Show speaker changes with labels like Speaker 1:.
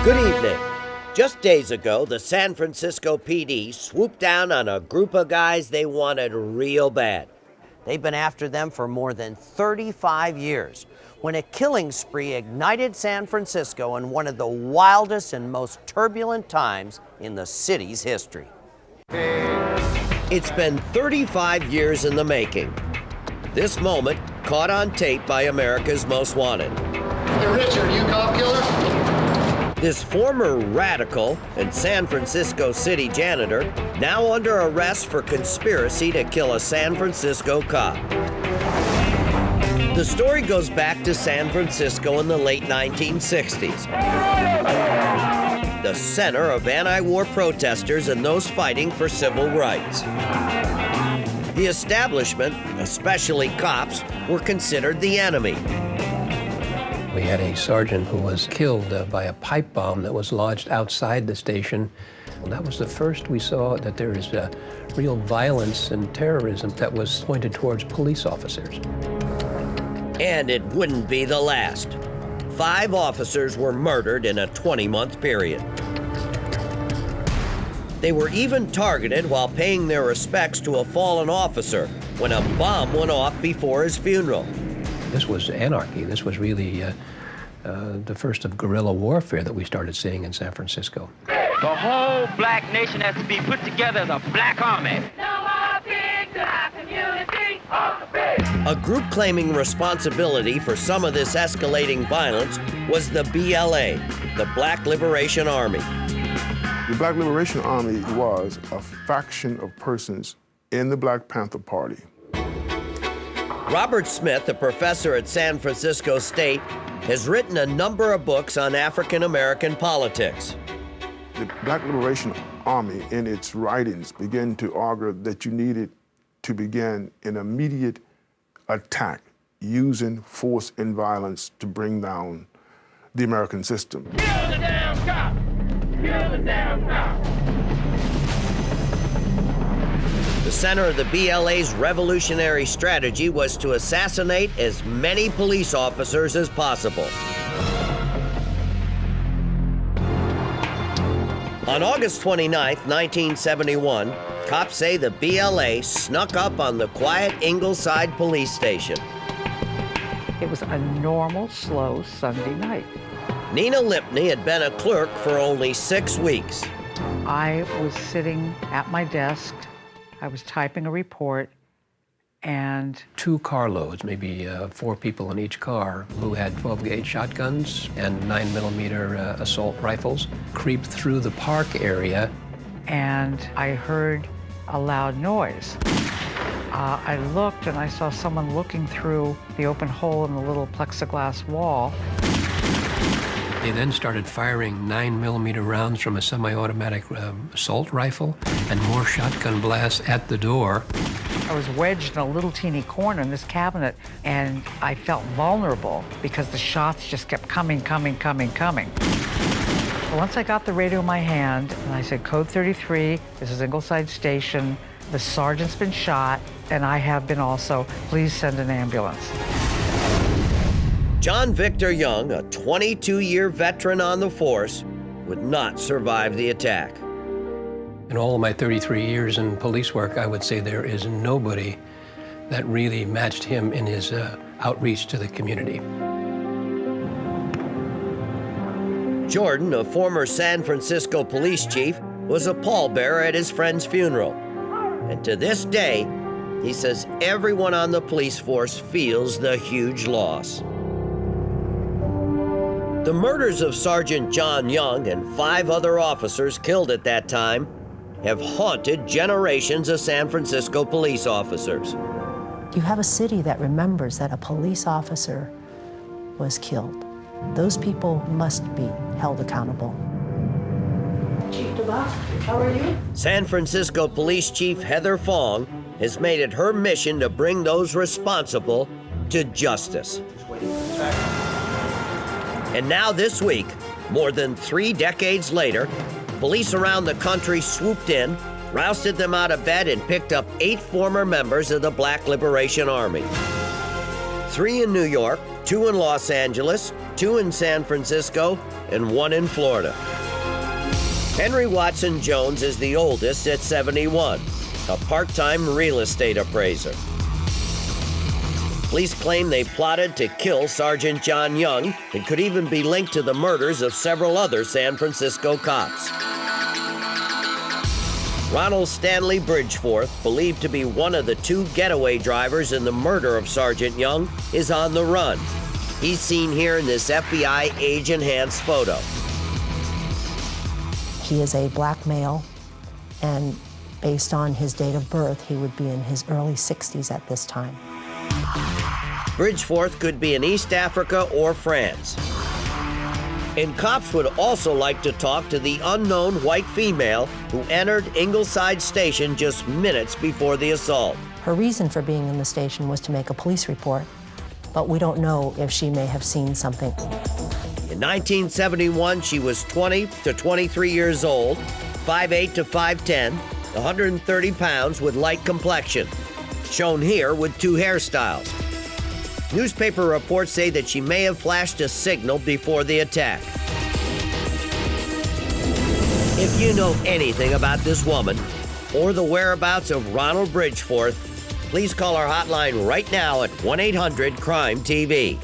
Speaker 1: Good evening. Just days ago, the San Francisco PD swooped down on a group of guys they wanted real bad. They've been after them for more than 35 years, when a killing spree ignited San Francisco in one of the wildest and most turbulent times in the city's history. It's been 35 years in the making. This moment caught on tape by America's Most Wanted.
Speaker 2: Hey, Richard, are you a cop killer?
Speaker 1: This former radical and San Francisco city janitor now under arrest for conspiracy to kill a San Francisco cop. The story goes back to San Francisco in the late 1960s. The center of anti-war protesters and those fighting for civil rights. The establishment, especially cops, were considered the enemy.
Speaker 3: We had a sergeant who was killed by a pipe bomb that was lodged outside the station. And that was the first we saw that there is real violence and terrorism that was pointed towards police officers.
Speaker 1: And it wouldn't be the last. 5 officers were murdered in a 20-month period. They were even targeted while paying their respects to a fallen officer when a bomb went off before his funeral.
Speaker 3: This was anarchy. This was really the first of guerrilla warfare that we started seeing in San Francisco.
Speaker 4: The whole black nation has to be put together as a black army.
Speaker 1: A group claiming responsibility for some of this escalating violence was the BLA, the Black Liberation Army.
Speaker 5: The Black Liberation Army was a faction of persons in the Black Panther Party.
Speaker 1: Robert Smith, a professor at San Francisco State, has written a number of books on African American politics.
Speaker 5: The Black Liberation Army, in its writings, began to argue that you needed to begin an immediate attack using force and violence to bring down the American system.
Speaker 4: Kill the damn cop! Kill the damn cop!
Speaker 1: The center of the BLA's revolutionary strategy was to assassinate as many police officers as possible. On August 29, 1971, cops say the BLA snuck up on the quiet Ingleside police station.
Speaker 6: It was a normal, slow Sunday night.
Speaker 1: Nina Lipney had been a clerk for only 6 weeks.
Speaker 6: I was sitting at my desk. I was typing a report, and
Speaker 3: 2 carloads, maybe 4 people in each car, who had 12-gauge shotguns and 9mm assault rifles, creeped through the park area.
Speaker 6: And I heard a loud noise. I looked and I saw someone looking through the open hole in the little plexiglass wall.
Speaker 3: They then started firing 9mm rounds from a semi-automatic assault rifle and more shotgun blasts at the door.
Speaker 6: I was wedged in a little teeny corner in this cabinet, and I felt vulnerable because the shots just kept coming. Once I got the radio in my hand, and I said, "Code 33, this is Ingleside Station. The sergeant's been shot, and I have been also. Please send an ambulance."
Speaker 1: John Victor Young, a 22-year veteran on the force, would not survive the attack.
Speaker 3: In all of my 33 years in police work, I would say there is nobody that really matched him in his outreach to the community.
Speaker 1: Jordan, a former San Francisco police chief, was a pallbearer at his friend's funeral. And to this day, he says everyone on the police force feels the huge loss. The murders of Sergeant John Young and 5 other officers killed at that time have haunted generations of San Francisco police officers.
Speaker 7: You have a city that remembers that a police officer was killed. Those people must be held accountable.
Speaker 8: Chief Tony, how are you?
Speaker 1: San Francisco Police Chief Heather Fong has made it her mission to bring those responsible to justice. And now this week, more than 3 decades later, police around the country swooped in, rousted them out of bed, and picked up 8 former members of the Black Liberation Army. 3 in New York, 2 in Los Angeles, 2 in San Francisco, and 1 in Florida. Henry Watson Jones is the oldest at 71, a part-time real estate appraiser. Police claim they plotted to kill Sergeant John Young and could even be linked to the murders of several other San Francisco cops. Ronald Stanley Bridgeforth, believed to be one of the 2 getaway drivers in the murder of Sergeant Young, is on the run. He's seen here in this FBI age-enhanced photo.
Speaker 7: He is a black male, and based on his date of birth, he would be in his early 60s at this time.
Speaker 1: Bridgeforth could be in East Africa or France. And cops would also like to talk to the unknown white female who entered Ingleside Station just minutes before the assault.
Speaker 7: Her reason for being in the station was to make a police report, but we don't know if she may have seen something.
Speaker 1: In 1971, she was 20 to 23 years old, 5'8 to 5'10", 130 pounds with light complexion, shown here with 2 hairstyles. Newspaper reports say that she may have flashed a signal before the attack. If you know anything about this woman or the whereabouts of Ronald Bridgeforth, please call our hotline right now at 1-800-CRIME-TV.